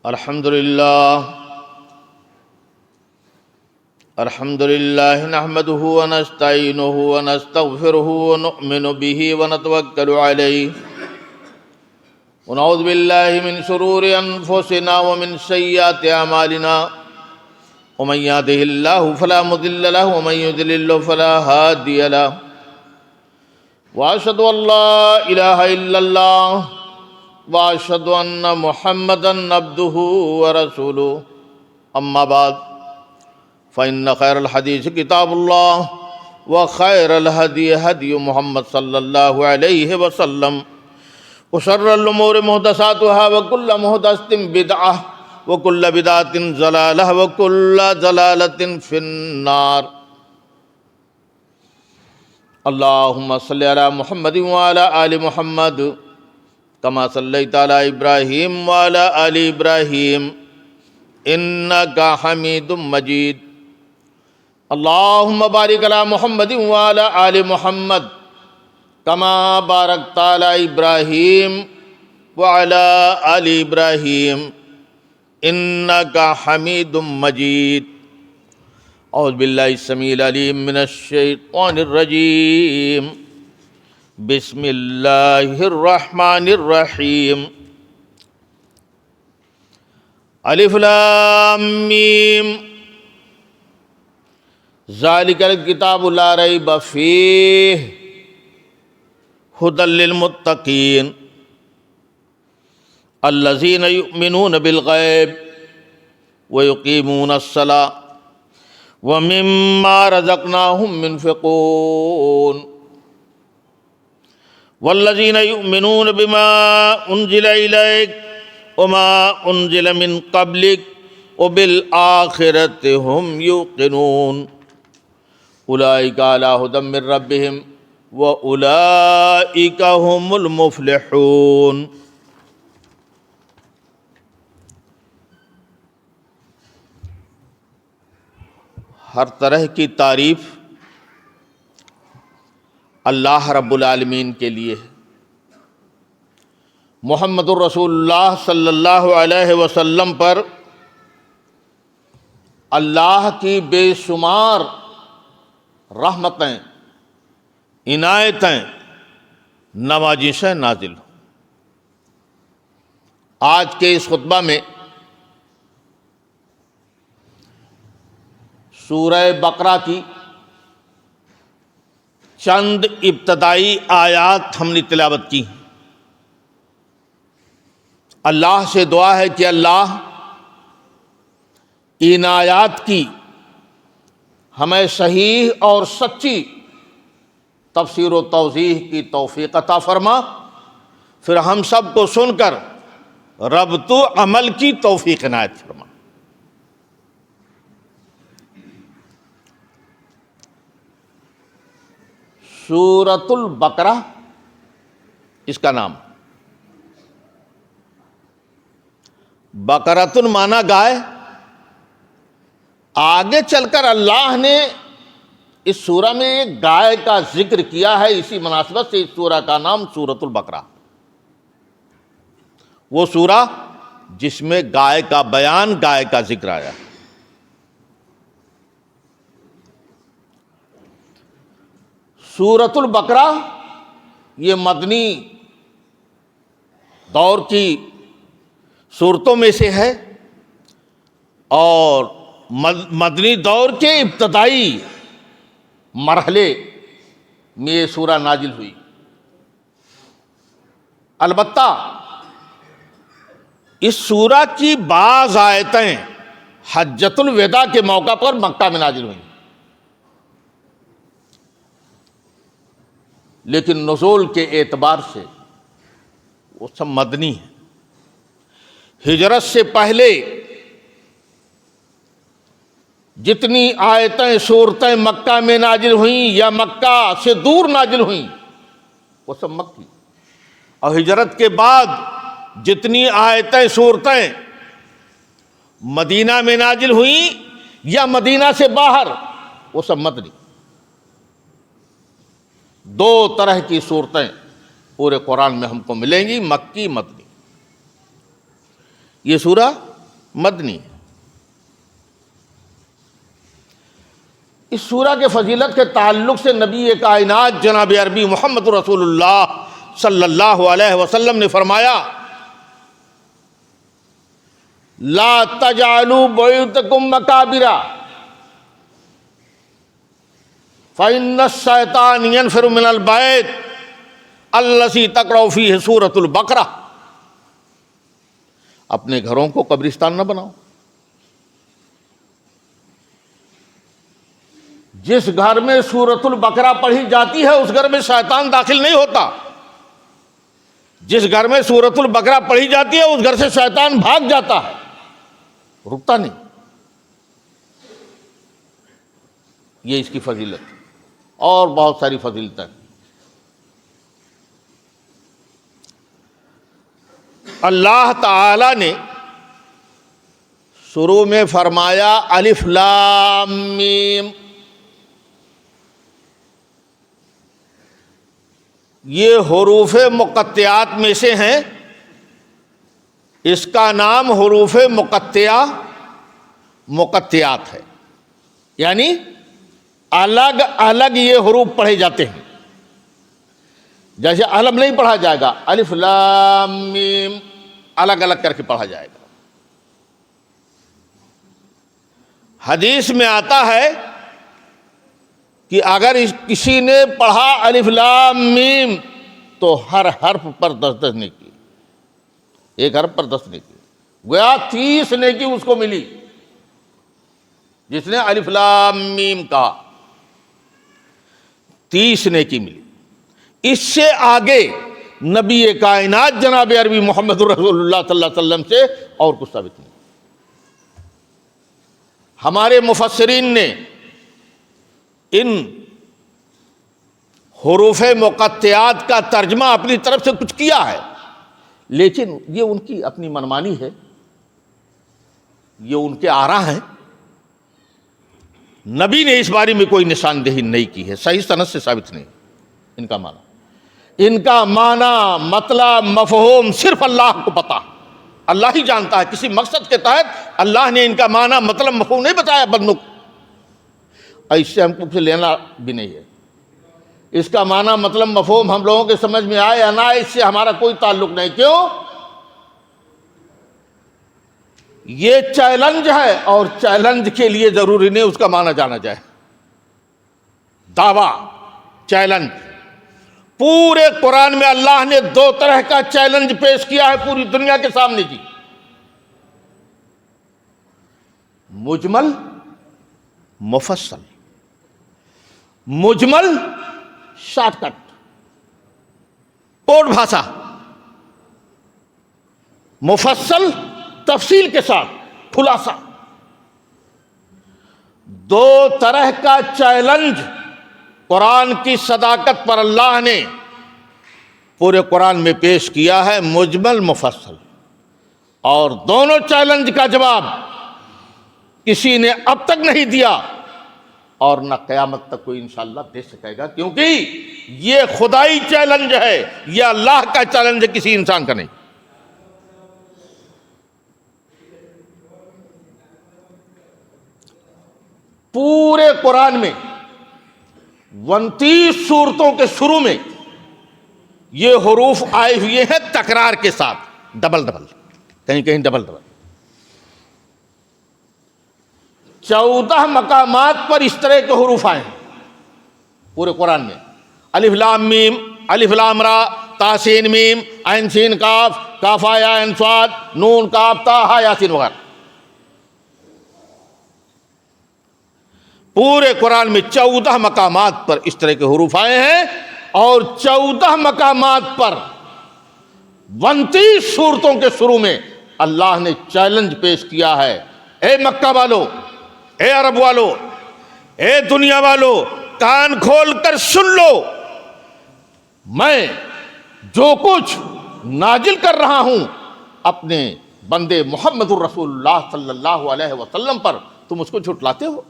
الحمد لله نحمده ونستعينه ونستغفره ونؤمن به ونتوكل عليه ونعوذ بالله من شرور أنفسنا ومن سيئات أعمالنا ومن يهده الله فلا مضل له ومن يضلل فلا هادي له وأشهد أن لا إله إلا الله وأشهد أن محمدًا عبده ورسوله أما بعد فإن خير الحديث كتاب الله وخير الهدي هدي محمد صلى الله عليه وسلم وشر الأمور محدثاتها وكل محدثة بدعة وكل بدعة ضلالة وكل ضلالة في النار اللهم صل على محمد وعلى آل محمد كما صليت على إبراهيم وعلى آل إبراهيم إنك حميد مجيد اللهم بارك على محمد وعلى آل محمد كما باركت على إبراهيم وعلى آل إبراهيم إنك حميد مجيد أعوذ بالله السميع العليم من الشيطان الرجيم بسم الله الرحمن الرحيم الف لام میم ذلك الكتاب لا ريب فيه هدى للمتقين الذين يؤمنون بالغيب ويقيمون الصلاة ومما رزقناهم ينفقون والذين يؤمنون بما أنزل إليك وما أنزل من قبلك وبالآخرة هم يوقنون أولئك على هدى من ربهم وأولئك هم المفلحون۔ ہر طرح کی تعریف اللہ رب العالمین کے لیے ہے۔ محمد الرسول اللہ صلی اللہ علیہ وسلم پر اللہ کی بے شمار رحمتیں، عنایتیں، نوازشیں نازل ہوں۔ آج کے اس خطبہ میں سورہ بقرہ کی چند ابتدائی آیات ہم نے تلاوت کی۔ اللہ سے دعا ہے کہ اللہ ان آیات کی ہمیں صحیح اور سچی تفسیر و توضیح کی توفیق عطا فرما، پھر ہم سب کو سن کر ربط و عمل کی توفیق عنایت فرما۔ سورۃ البقرہ اس کا نام۔ بقرۃ مانا گائے۔ آگے چل کر اللہ نے اس سورہ میں ایک گائے کا ذکر کیا ہے، اسی مناسبت سے اس سورہ کا نام سورۃ البقرہ۔ وہ سورہ جس میں گائے کا بیان، گائے کا ذکر آیا۔ سورۃ البقرہ یہ مدنی دور کی صورتوں میں سے ہے، اور مدنی دور کے ابتدائی مرحلے میں یہ سورہ نازل ہوئی۔ البتہ اس سورہ کی بعض آیتیں حجۃ الوداع کے موقع پر مکہ میں نازل ہوئیں، لیکن نزول کے اعتبار سے وہ سب مدنی ہیں۔ ہجرت سے پہلے جتنی آیتیں، سورتیں مکہ میں نازل ہوئیں یا مکہ سے دور نازل ہوئیں وہ سب مکی، اور ہجرت کے بعد جتنی آیتیں، سورتیں مدینہ میں نازل ہوئیں یا مدینہ سے باہر وہ سب مدنی۔ دو طرح کی صورتیں پورے قرآن میں ہم کو ملیں گی، مکی، مدنی۔ یہ سورہ مدنی ہے۔ اس سورہ کے فضیلت کے تعلق سے نبی کائنات جناب عربی محمد رسول اللہ صلی اللہ علیہ وسلم نے فرمایا لا تجعلوا بیوتکم مقابر فإن الشیطان ینفر من البیت الذی تقرأ فیہ سورۃ البقرہ، اپنے گھروں کو قبرستان نہ بناؤ۔ جس گھر میں سورۃ البقرہ پڑھی جاتی ہے اس گھر میں شیطان داخل نہیں ہوتا، جس گھر میں سورۃ البقرہ پڑھی جاتی ہے اس گھر سے شیطان بھاگ جاتا ہے، رکتا نہیں۔ یہ اس کی فضیلت ہے، اور بہت ساری فضیلتیں۔ اللہ تعالی نے شروع میں فرمایا الف لام میم، یہ حروف مقطعات میں سے ہیں، اس کا نام حروف مقطعات ہے، یعنی الگ الگ یہ حروف پڑھے جاتے ہیں۔ جیسے علم نہیں پڑھا جائے گا، الف لام میم الگ الگ کر کے پڑھا جائے گا۔ حدیث میں آتا ہے کہ اگر کسی نے پڑھا الف لام میم تو ہر حرف پر 10 نیکی، ایک حرف پر 10 نیکی، گویا 30 نیکی اس کو ملی جس نے الف لام میم کہا، 30 نیکی ملی۔ اس سے آگے نبی کائنات جناب عربی محمد رسول اللہ صلی اللہ علیہ وسلم سے اور کچھ ثابت نہیں۔ ہمارے مفسرین نے ان حروف مقطعات کا ترجمہ اپنی طرف سے کچھ کیا ہے، لیکن یہ ان کی اپنی منمانی ہے، یہ ان کے آراء ہیں۔ نبی نے اس بارے میں کوئی نشاندہی نہیں کی ہے، صحیح سند سے ثابت نہیں ان کا معنی۔ ان کا معنی، مطلب، مفہوم صرف اللہ کو پتا، اللہ ہی جانتا ہے۔ کسی مقصد کے تحت اللہ نے ان کا معنی، مطلب، مفہوم نہیں بتایا بندوں کو، اس سے ہم کو کچھ لینا بھی نہیں ہے۔ اس کا معنی، مطلب، مفہوم ہم لوگوں کے سمجھ میں آئے یا نہ آئے، اس سے ہمارا کوئی تعلق نہیں۔ کیوں؟ یہ چیلنج ہے، اور چیلنج کے لیے ضروری نہیں اس کا معنی جانا جائے۔ دعویٰ، چیلنج، پورے قرآن میں اللہ نے 2 طرح کا چیلنج پیش کیا ہے پوری دنیا کے سامنے جی، مجمل، مفصل۔ مجمل شارٹ کٹ، کوڈ بھاشا، مفصل تفصیل کے ساتھ خلاصہ۔ 2 طرح کا چیلنج قرآن کی صداقت پر اللہ نے پورے قرآن میں پیش کیا ہے، مجمل، مفصل۔ اور دونوں چیلنج کا جواب کسی نے اب تک نہیں دیا، اور نہ قیامت تک کوئی انشاءاللہ دے سکے گا، کیونکہ یہ خدائی چیلنج ہے، یہ اللہ کا چیلنج ہے، کسی انسان کا نہیں۔ پورے قرآن میں 29 سورتوں کے شروع میں یہ حروف آئے ہوئے ہیں تکرار کے ساتھ، ڈبل ڈبل، کہیں کہیں ڈبل ڈبل۔ 14 مقامات پر اس طرح کے حروف آئے ہیں پورے قرآن میں۔ الف لام میم، الف لام را، تا سین میم، عین سین کاف، کاف یا عین صاد، نون کاف تا ہا یاسین وغیرہ۔ پورے قرآن میں 14 مقامات پر اس طرح کے حروف آئے ہیں، اور 14 مقامات پر 29 سورتوں کے شروع میں اللہ نے چیلنج پیش کیا ہے، اے مکہ والو، اے عرب والو، اے دنیا والو، کان کھول کر سن لو، میں جو کچھ نازل کر رہا ہوں اپنے بندے محمد الرسول اللہ صلی اللہ علیہ وسلم پر، تم اس کو جھٹلاتے ہو،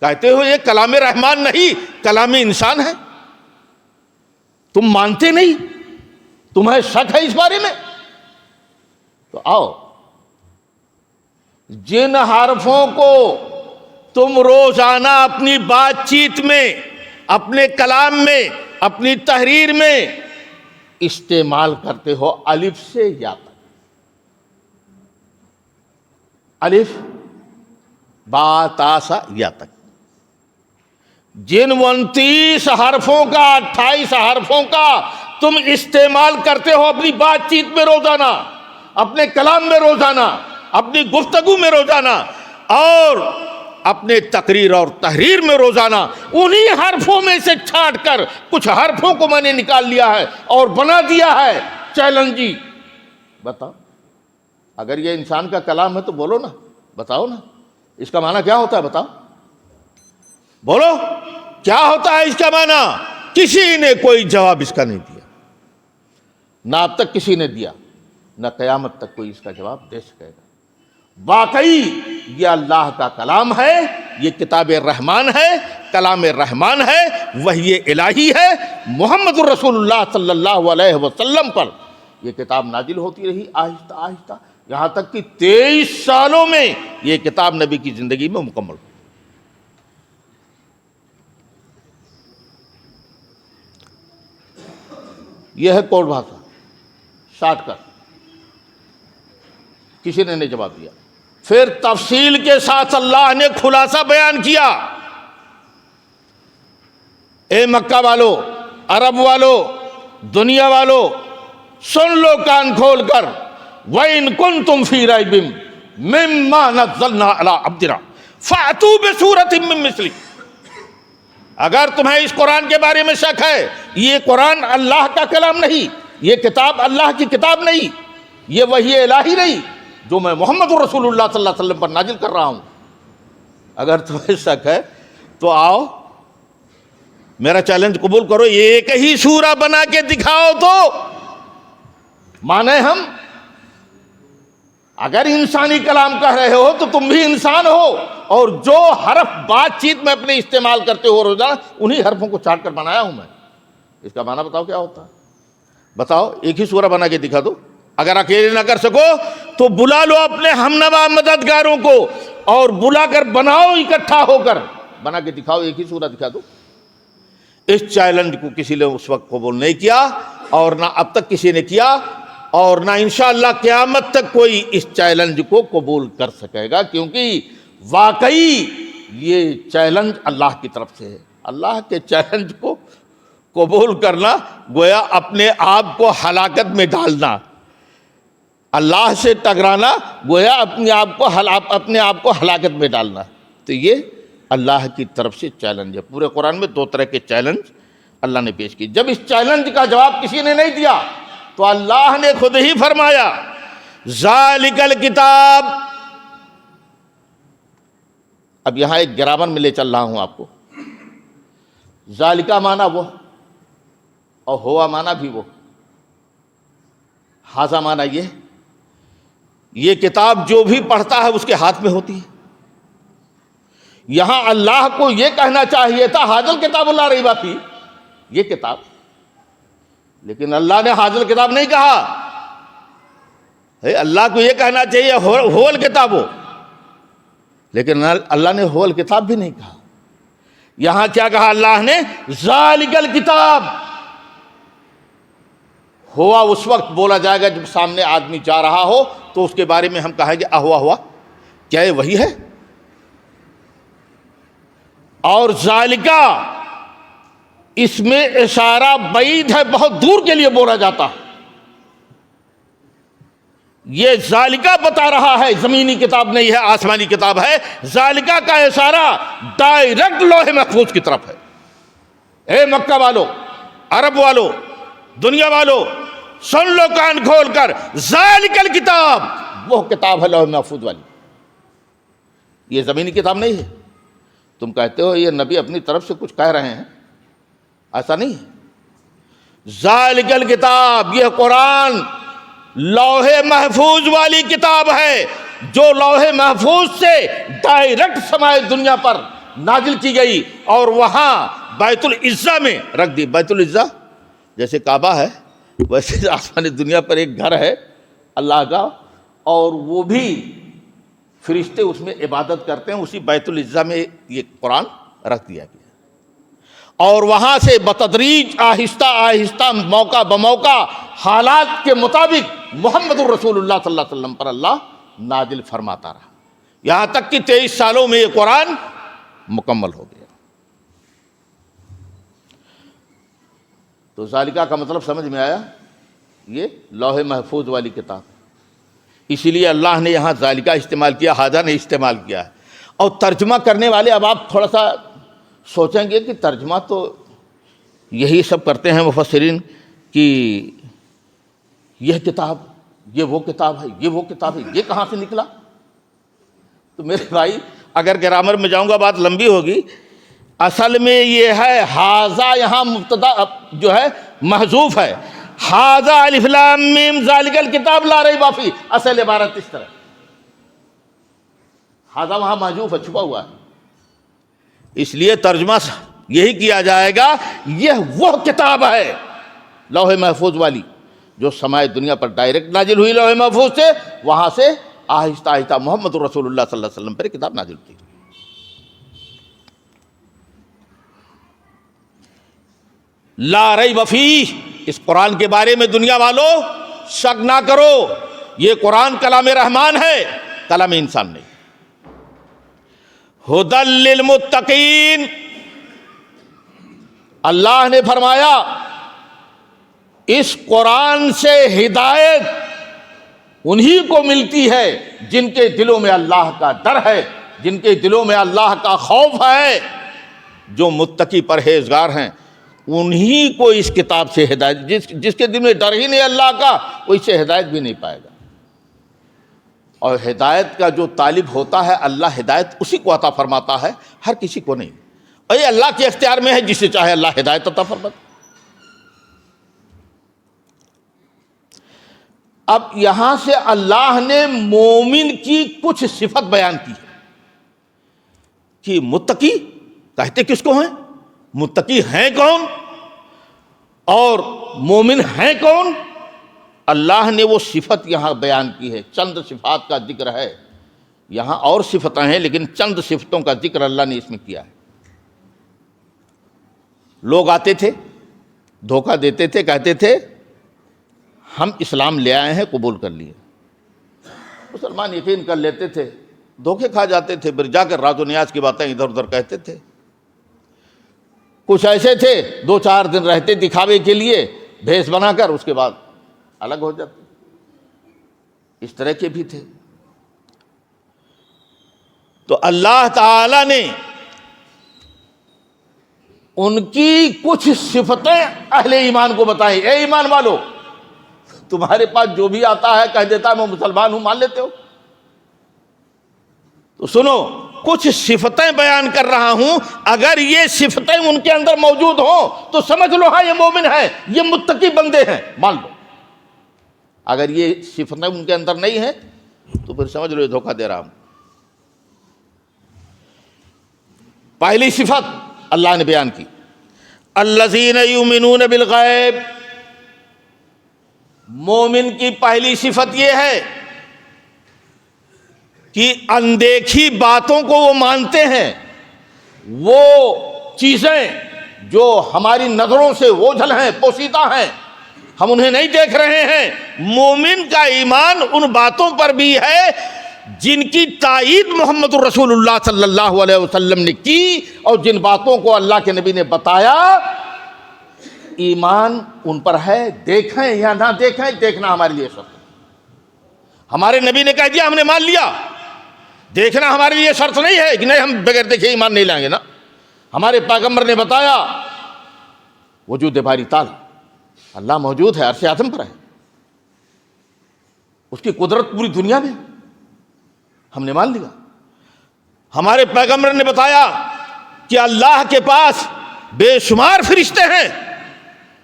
کہتے ہو یہ کلام رحمان نہیں، کلام انسان ہے، تم مانتے نہیں، تمہیں شک ہے اس بارے میں، تو آؤ جن حرفوں کو تم روزانہ اپنی بات چیت میں، اپنے کلام میں، اپنی تحریر میں استعمال کرتے ہو، الف سے یا تک، الف با تا سا یا تک، جن 29 حرفوں کا، 28 حرفوں کا تم استعمال کرتے ہو اپنی بات چیت میں روزانہ، اپنے کلام میں روزانہ، اپنی گفتگو میں روزانہ، اور اپنے تقریر اور تحریر میں روزانہ، انہی حرفوں میں سے چھانٹ کر کچھ حرفوں کو میں نے نکال لیا ہے اور بنا دیا ہے چیلنجی۔ بتاؤ، اگر یہ انسان کا کلام ہے تو بولو نا، بتاؤ نا، اس کا معنی کیا ہوتا ہے؟ بتاؤ، بولو کیا ہوتا ہے اس کا معنی؟ کسی نے کوئی جواب اس کا نہیں دیا، نہ اب تک کسی نے دیا، نہ قیامت تک کوئی اس کا جواب دے سکے گا۔ واقعی یہ اللہ کا کلام ہے، یہ کتاب رحمان ہے، کلام رحمان ہے، وحی الہی ہے، محمد الرسول اللہ صلی اللہ علیہ وسلم پر یہ کتاب نازل ہوتی رہی آہستہ آہستہ، یہاں تک کہ 23 سالوں میں یہ کتاب نبی کی زندگی میں مکمل ہوئی۔ یہ ہے کوٹ بھاشا، شارٹ کٹ، کسی نے نہیں جواب دیا۔ پھر تفصیل کے ساتھ اللہ نے خلاصہ بیان کیا۔ اے مکہ والو، عرب والو، دنیا والو، سن لو کان کھول کر، وَإِن كُنتُمْ فِي رَيْبٍ مِّمَّا نَزَّلْنَا عَلَىٰ عَبْدِنَا فَأْتُوا بِسُورَةٍ مِّن مِّثْلِهِ۔ اگر تمہیں اس قرآن کے بارے میں شک ہے، یہ قرآن اللہ کا کلام نہیں، یہ کتاب اللہ کی کتاب نہیں، یہ وحی الہی نہیں جو میں محمد الرسول اللہ صلی اللہ علیہ وسلم پر نازل کر رہا ہوں، اگر تمہیں شک ہے تو آؤ میرا چیلنج قبول کرو، ایک ہی سورہ بنا کے دکھاؤ تو مانے ہم۔ اگر انسانی کلام کہہ رہے ہو تو تم بھی انسان ہو، اور جو حرف بات چیت میں اپنے استعمال کرتے ہو روزانہ، انہی حرفوں کو چاٹ کر بنایا ہوں میں۔ اس کا معنی بتاؤ کیا ہوتا ہے؟ بتاؤ، ایک ہی سورہ بنا کے دکھا دو۔ اگر اکیلے نہ کر سکو تو بلا لو اپنے ہمنوا مددگاروں کو، اور بلا کر بناؤ، اکٹھا ہو کر بنا کے دکھاؤ، ایک ہی سورہ دکھا دو۔ اس چیلنج کو کسی نے اس وقت قبول نہیں کیا، اور نہ اب تک کسی نے کیا، اور نہ انشاءاللہ قیامت تک کوئی اس چیلنج کو قبول کر سکے گا، کیونکہ واقعی یہ چیلنج اللہ کی طرف سے ہے۔ اللہ کے چیلنج کو قبول کرنا گویا اپنے آپ کو ہلاکت میں ڈالنا، اللہ سے ٹکرانا گویا اپنے آپ کو ہلاکت میں ڈالنا۔ تو یہ اللہ کی طرف سے چیلنج ہے۔ پورے قرآن میں 2 طرح کے چیلنج اللہ نے پیش کی۔ جب اس چیلنج کا جواب کسی نے نہیں دیا تو اللہ نے خود ہی فرمایا، ذالک الکتاب۔ اب یہاں ایک گرامر میں لے چل رہا ہوں آپ کو۔ ذالکہ معنی وہ، اور ہوا معنی بھی وہ، ہاذا معنی یہ کتاب جو بھی پڑھتا ہے اس کے ہاتھ میں ہوتی ہے۔ یہاں اللہ کو یہ کہنا چاہیے تھا حاضل کتاب لا ریب فیہ، یہ کتاب، لیکن اللہ نے حاضل کتاب نہیں کہا۔ اللہ کو یہ کہنا چاہیے ہو الکتاب ہو، لیکن اللہ نے ہو الکتاب بھی نہیں کہا۔ یہاں کیا کہا اللہ نے؟ ذالک الکتاب۔ ہوا اس وقت بولا جائے گا جب سامنے آدمی جا رہا ہو تو اس کے بارے میں ہم کہیں گے ہوا کیا یہ وہی ہے؟ اور ذالکہ اس میں اشارہ بعید ہے، بہت دور کے لیے بولا جاتا ہے۔ یہ ذالکہ بتا رہا ہے زمینی کتاب نہیں ہے، آسمانی کتاب ہے۔ ذالکہ کا اشارہ ڈائریکٹ لوح محفوظ کی طرف ہے۔ اے مکہ والو، عرب والو، دنیا والو، سن لو کان کھول کر، ذالک الکتاب، وہ کتاب ہے لوح محفوظ والی، یہ زمینی کتاب نہیں ہے۔ تم کہتے ہو یہ نبی اپنی طرف سے کچھ کہہ رہے ہیں، ایسا نہیں ہے۔ ذالک الکتاب، یہ قرآن لوح محفوظ والی کتاب ہے، جو لوح محفوظ سے ڈائریکٹ سمائے دنیا پر نازل کی گئی، اور وہاں بیت العزہ میں رکھ دی۔ بیت العزہ جیسے کعبہ ہے، ویسے آسمانی دنیا پر ایک گھر ہے اللہ کا، اور وہ بھی فرشتے اس میں عبادت کرتے ہیں، اسی بیت العزا میں یہ قرآن رکھ دیا گیا، اور وہاں سے بتدریج آہستہ آہستہ موقع بموقع حالات کے مطابق محمد الرسول اللہ صلی اللہ علیہ وسلم پر اللہ نازل فرماتا رہا، یہاں تک کہ 23 سالوں میں یہ قرآن مکمل ہو گیا۔ تو ذالکہ کا مطلب سمجھ میں آیا، یہ لوح محفوظ والی کتاب، اسی لیے اللہ نے یہاں ذالکہ استعمال کیا، ھذا نہیں استعمال کیا ہے۔ اور ترجمہ کرنے والے، اب آپ تھوڑا سا سوچیں گے کہ ترجمہ تو یہی سب کرتے ہیں مفسرین کہ یہ کتاب، یہ وہ کتاب ہے، یہ وہ کتاب ہے، یہ کہاں سے نکلا؟ تو میرے بھائی اگر گرامر میں جاؤں گا بات لمبی ہوگی، اصل میں یہ ہے ھذا، یہاں مبتدا جو ہے محذوف ہے، ھذا الف لام میم ذالک الکتاب لا ریب فیہ، اصل عبارت اس طرح، ھذا وہاں محذوف ہے، چھپا ہوا ہے، اس لیے ترجمہ یہی کیا جائے گا یہ وہ کتاب ہے لوح محفوظ والی جو سمائے دنیا پر ڈائریکٹ نازل ہوئی لوح محفوظ سے، وہاں سے آہستہ آہستہ محمد رسول اللہ صلی اللہ علیہ وسلم پر کتاب نازل ہوئی۔ لا ریب فیہ، اس قرآن کے بارے میں دنیا والوں شک نہ کرو، یہ قرآن کلام رحمان ہے، کلام انسان نہیں۔ ھدی للمتقین، اللہ نے فرمایا اس قرآن سے ہدایت انہی کو ملتی ہے جن کے دلوں میں اللہ کا ڈر ہے، جن کے دلوں میں اللہ کا خوف ہے، جو متقی پرہیزگار ہیں، انہی کو اس کتاب سے ہدایت، جس کے دل میں ڈر ہی نہیں اللہ کا، وہ اس سے ہدایت بھی نہیں پائے گا۔ اور ہدایت کا جو طالب ہوتا ہے اللہ ہدایت اسی کو عطا فرماتا ہے، ہر کسی کو نہیں، اور یہ اللہ کے اختیار میں ہے، جسے چاہے اللہ ہدایت عطا فرماتا۔ اب یہاں سے اللہ نے مومن کی کچھ صفت بیان کی ہے کہ متقی کہتے کس کو ہیں، متقی ہیں کون اور مومن ہیں کون، اللہ نے وہ صفت یہاں بیان کی ہے، چند صفات کا ذکر ہے یہاں، اور صفتیں ہیں لیکن چند صفتوں کا ذکر اللہ نے اس میں کیا ہے۔ لوگ آتے تھے، دھوکہ دیتے تھے، کہتے تھے ہم اسلام لے آئے ہیں، قبول کر لیے، مسلمان یقین کر لیتے تھے، دھوکے کھا جاتے تھے، پھر جا کر راز و نیاز کی باتیں ادھر ادھر کہتے تھے۔ کچھ ایسے تھے 2-4 دن رہتے دکھاوے کے لیے بھیس بنا کر، اس کے بعد الگ ہو جاتے، اس طرح کے بھی تھے۔ تو اللہ تعالی نے ان کی کچھ صفتیں اہل ایمان کو بتائیں، اے ایمان والو تمہارے پاس جو بھی آتا ہے کہہ دیتا ہے میں مسلمان ہوں، مان لیتے ہو؟ تو سنو، کچھ صفتیں بیان کر رہا ہوں، اگر یہ صفتیں ان کے اندر موجود ہوں تو سمجھ لو ہاں یہ مومن ہے، یہ متقی بندے ہیں، مان لو۔ اگر یہ صفتیں ان کے اندر نہیں ہیں تو پھر سمجھ لو یہ دھوکہ دے رہا ہوں۔ پہلی صفت اللہ نے بیان کی، الذین یؤمنون بالغیب، مومن کی پہلی صفت یہ ہے کہ اندیکھی باتوں کو وہ مانتے ہیں، وہ چیزیں جو ہماری نظروں سے اوجھل ہیں، پوشیدہ ہیں، ہم انہیں نہیں دیکھ رہے ہیں۔ مومن کا ایمان ان باتوں پر بھی ہے جن کی تائید محمد الرسول اللہ صلی اللہ علیہ وسلم نے کی، اور جن باتوں کو اللہ کے نبی نے بتایا، ایمان ان پر ہے، دیکھیں یا نہ دیکھیں، دیکھنا ہمارے لیے شرط ہے۔ ہمارے نبی نے کہہ دیا ہم نے مان لیا، دیکھنا ہمارے لیے شرط نہیں ہے کہ نہیں ہم بغیر دیکھے ایمان نہیں لائیں گے نا۔ ہمارے پیغمبر نے بتایا وجود باری تعالی، اللہ موجود ہے، عرش اعظم پر ہے، اس کی قدرت پوری دنیا میں، ہم نے مان لیا۔ ہمارے پیغمبر نے بتایا کہ اللہ کے پاس بے شمار فرشتے ہیں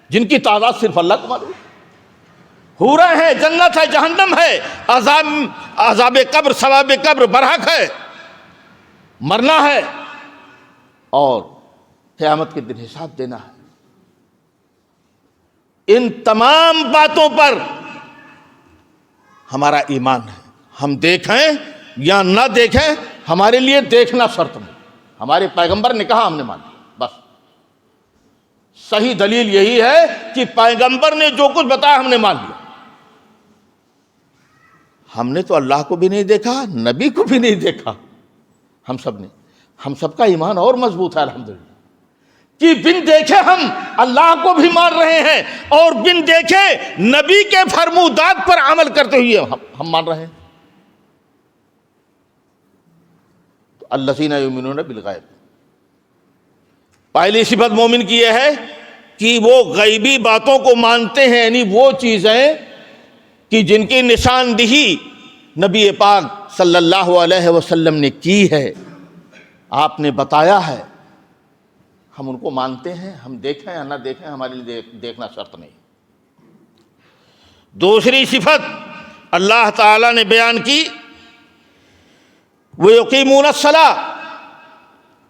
جن کی تعداد صرف اللہ کو معلوم ہے، حوریں ہیں، جنت ہے، جہنم ہے، عذاب قبر، ثواب قبر برحق ہے، مرنا ہے اور قیامت کے دن حساب دینا ہے۔ ان تمام باتوں پر ہمارا ایمان ہے، ہم دیکھیں یا نہ دیکھیں، ہمارے لیے دیکھنا شرط نہیں. ہمارے پیغمبر نے کہا ہم نے مان لیا، بس. صحیح دلیل یہی ہے کہ پیغمبر نے جو کچھ بتایا ہم نے مان لیا. ہم نے تو اللہ کو بھی نہیں دیکھا، نبی کو بھی نہیں دیکھا. ہم سب کا ایمان اور مضبوط ہے الحمدللہ کہ بن دیکھے ہم اللہ کو بھی مان رہے ہیں اور بن دیکھے نبی کے فرمودات پر عمل کرتے ہوئے ہم مان رہے ہیں. تو الذین یؤمنون بالغیب، پہلی صفت مومن کی یہ ہے کہ وہ غیبی باتوں کو مانتے ہیں، یعنی وہ چیزیں کہ جن کی نشاندہی نبی پاک صلی اللہ علیہ وسلم نے کی ہے، آپ نے بتایا ہے، ہم ان کو مانتے ہیں. ہم دیکھیں یا نہ دیکھیں ہمارے لیے دیکھنا شرط نہیں. دوسری صفت اللہ تعالی نے بیان کی، وَيُقِيمُونَ الصَّلَاةَ.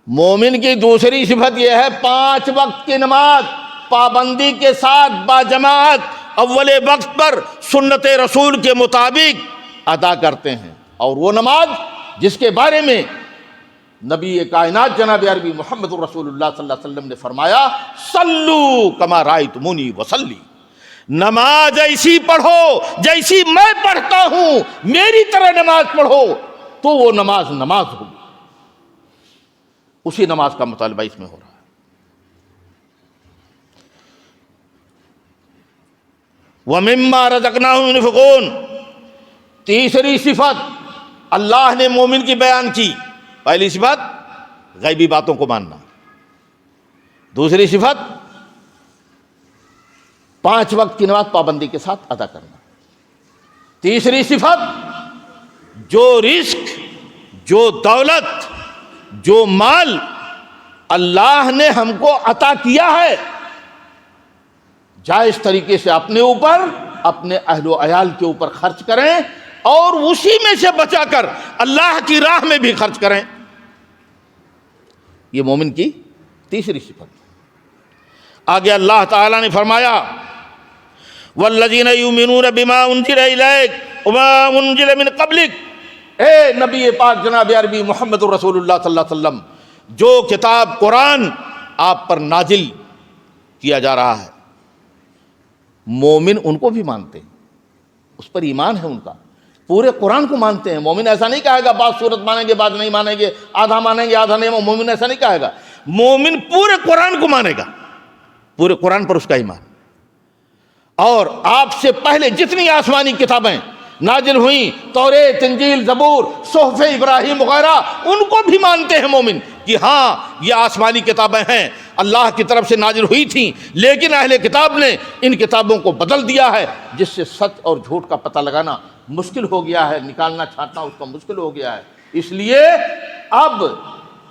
مومن کی دوسری صفت یہ ہے 5 وقت کی نماز پابندی کے ساتھ باجماعت اول وقت پر سنت رسول کے مطابق ادا کرتے ہیں. اور وہ نماز جس کے بارے میں نبی کائنات جناب عربی محمد رسول اللہ صلی اللہ علیہ وسلم نے فرمایا صلو کما رأیتمونی وصلی، نماز ایسی پڑھو جیسی میں پڑھتا ہوں، میری طرح نماز پڑھو تو وہ نماز ہوگی. اسی نماز کا مطالبہ اس میں ہو رہا ہے. وَمِمَّا رَزَقْنَاهُمْ يُنْفِقُونَ. تیسری صفت اللہ نے مومن کی بیان کی. پہلی صفت غیبی باتوں کو ماننا، دوسری صفت 5 وقت کی نماز پابندی کے ساتھ ادا کرنا، تیسری صفت جو رزق، جو دولت، جو مال اللہ نے ہم کو عطا کیا ہے جائز طریقے سے اپنے اوپر، اپنے اہل و عیال کے اوپر خرچ کریں اور اسی میں سے بچا کر اللہ کی راہ میں بھی خرچ کریں. یہ مومن کی تیسری صفت. آگے اللہ تعالی نے فرمایا والذین یؤمنون بما انزل الیک وما انزل من قبلک. اے نبی پاک جناب عربی محمد رسول اللہ صلی اللہ علیہ وسلم، جو کتاب قرآن آپ پر نازل کیا جا رہا ہے مومن ان کو بھی مانتے ہیں، اس پر ایمان ہے ان کا، پورے قرآن کو مانتے ہیں. مومن ایسا نہیں کہے گا بعض صورت مانیں گے بعض نہیں مانیں گے، آدھا مانیں گے آدھا نہیں. مومن ایسا نہیں کہے گا، مومن پورے قرآن کو مانے گا، پورے قرآن پر اس کا ایمان. اور آپ سے پہلے جتنی آسمانی کتابیں نازل ہوئیں، توریت، انجیل، زبور، صحف ابراہیم وغیرہ، ان کو بھی مانتے ہیں مومن کہ ہاں یہ آسمانی کتابیں ہیں، اللہ کی طرف سے نازل ہوئی تھیں، لیکن اہل کتاب نے ان کتابوں کو بدل دیا ہے، جس سے سچ اور جھوٹ کا پتہ لگانا مشکل ہو گیا ہے، نکالنا چھانٹنا اس کا مشکل ہو گیا ہے. اس لیے اب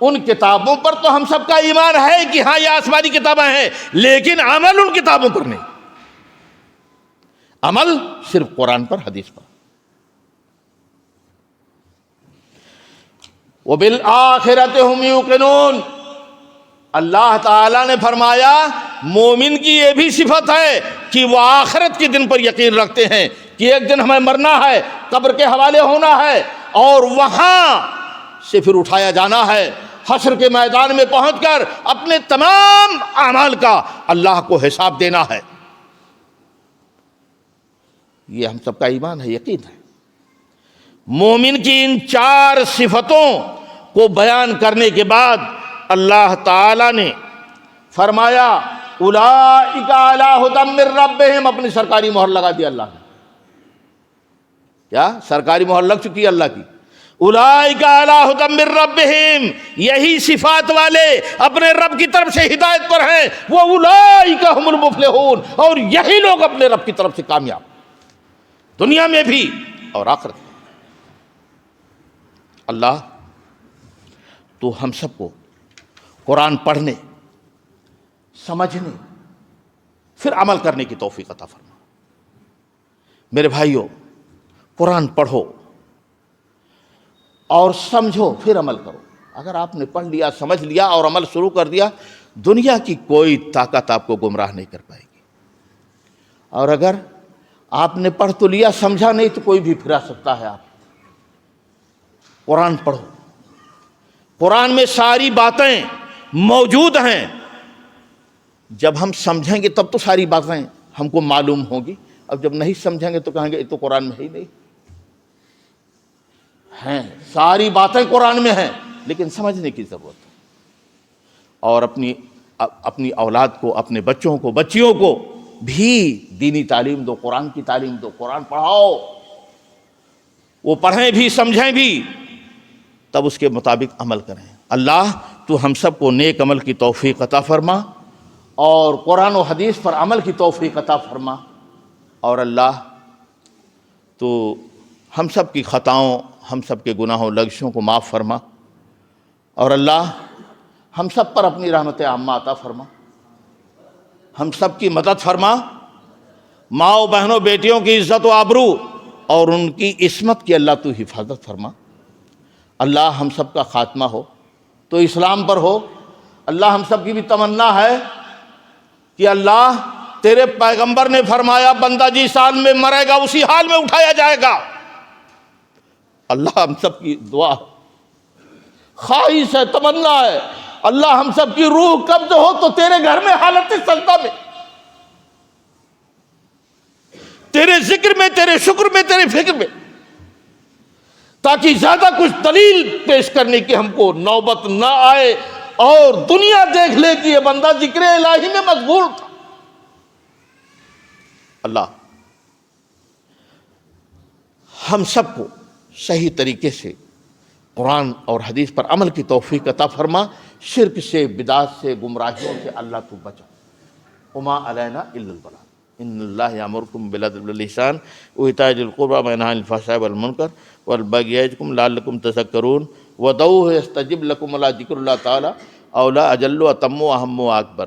ان کتابوں پر تو ہم سب کا ایمان ہے کہ ہاں یہ آسمانی کتابیں ہیں، لیکن عمل ان کتابوں پر نہیں، عمل صرف قرآن پر، حدیث پر. وَبِالْآخِرَةِ هُمْ يُوقِنُونَ. اللہ تعالیٰ نے فرمایا مومن کی یہ بھی صفت ہے کہ وہ آخرت کے دن پر یقین رکھتے ہیں کہ ایک دن ہمیں مرنا ہے، قبر کے حوالے ہونا ہے اور وہاں سے پھر اٹھایا جانا ہے، حشر کے میدان میں پہنچ کر اپنے تمام اعمال کا اللہ کو حساب دینا ہے. یہ ہم سب کا ایمان ہے، یقین ہے. مومن کی ان 4 صفتوں کو بیان کرنے کے بعد اللہ تعالی نے فرمایا اولئک علی ھدی من ربہم. اپنی سرکاری مہر لگا دی اللہ نے. کیا سرکاری مہر لگ چکی ہے اللہ کی؟ اولئک علی ھدی من ربہم، یہی صفات والے اپنے رب کی طرف سے ہدایت پر ہیں. وہ اولئک ھم المفلحون، اور یہی لوگ اپنے رب کی طرف سے کامیاب، دنیا میں بھی اور آخرت میں. اللہ تو ہم سب کو قرآن پڑھنے، سمجھنے، پھر عمل کرنے کی توفیق عطا فرما. میرے بھائیوں، قرآن پڑھو اور سمجھو پھر عمل کرو. اگر آپ نے پڑھ لیا، سمجھ لیا اور عمل شروع کر دیا، دنیا کی کوئی طاقت آپ کو گمراہ نہیں کر پائے گی. اور اگر آپ نے پڑھ تو لیا، سمجھا نہیں تو کوئی بھی پھرا سکتا ہے آپ. قرآن پڑھو، قرآن میں ساری باتیں موجود ہیں، جب ہم سمجھیں گے تب تو ساری باتیں ہم کو معلوم ہوں گی، اب جب نہیں سمجھیں گے تو کہیں گے یہ تو قرآن میں ہی نہیں ہیں، ساری باتیں قرآن میں ہیں لیکن سمجھنے کی ضرورت ہے۔ اور اپنی اولاد کو، اپنے بچوں کو، بچیوں کو بھی دینی تعلیم دو، قرآن کی تعلیم دو، قرآن پڑھاؤ، وہ پڑھیں بھی سمجھیں بھی، تب اس کے مطابق عمل کریں۔ اللہ تو ہم سب کو نیک عمل کی توفیق عطا فرما اور قرآن و حدیث پر عمل کی توفیق عطا فرما، اور اللہ تو ہم سب کی خطاؤں، ہم سب کے گناہوں لغزشوں کو معاف فرما، اور اللہ ہم سب پر اپنی رحمت عامہ عطا فرما، ہم سب کی مدد فرما، ماؤں بہنوں بیٹیوں کی عزت و آبرو اور ان کی عصمت کی اللہ تو حفاظت فرما۔ اللہ ہم سب کا خاتمہ ہو تو اسلام پر ہو۔ اللہ ہم سب کی بھی تمنا ہے کہ اللہ تیرے پیغمبر نے فرمایا بندہ جس حال میں مرے گا اسی حال میں اٹھایا جائے گا۔ اللہ ہم سب کی دعا خواہش ہے، تمنا ہے، اللہ ہم سب کی روح قبض ہو تو تیرے گھر میں حالت سجدہ میں، تیرے ذکر میں، تیرے شکر میں، تیرے فکر میں، تاکہ زیادہ کچھ دلیل پیش کرنے کی ہم کو نوبت نہ آئے اور دنیا دیکھ لے کہ یہ بندہ ذکر الہی میں مشغول تھا۔ اللہ ہم سب کو صحیح طریقے سے قرآن اور حدیث پر عمل کی توفیق عطا فرما، شرک سے، بدعات سے، گمراہیوں سے اللہ تو بچا۔ وما علینا الا البلاغ، ان اللہ یامرکم بالعدل والاحسان وایتاء ذی القربی وینہی عن الفحشاء والمنکر والبغی یعظکم لعلکم تذکرون ودعوہ یستجب لکم، ولذکر اللہ تعالی اولی اجل واتم واہم واکبر۔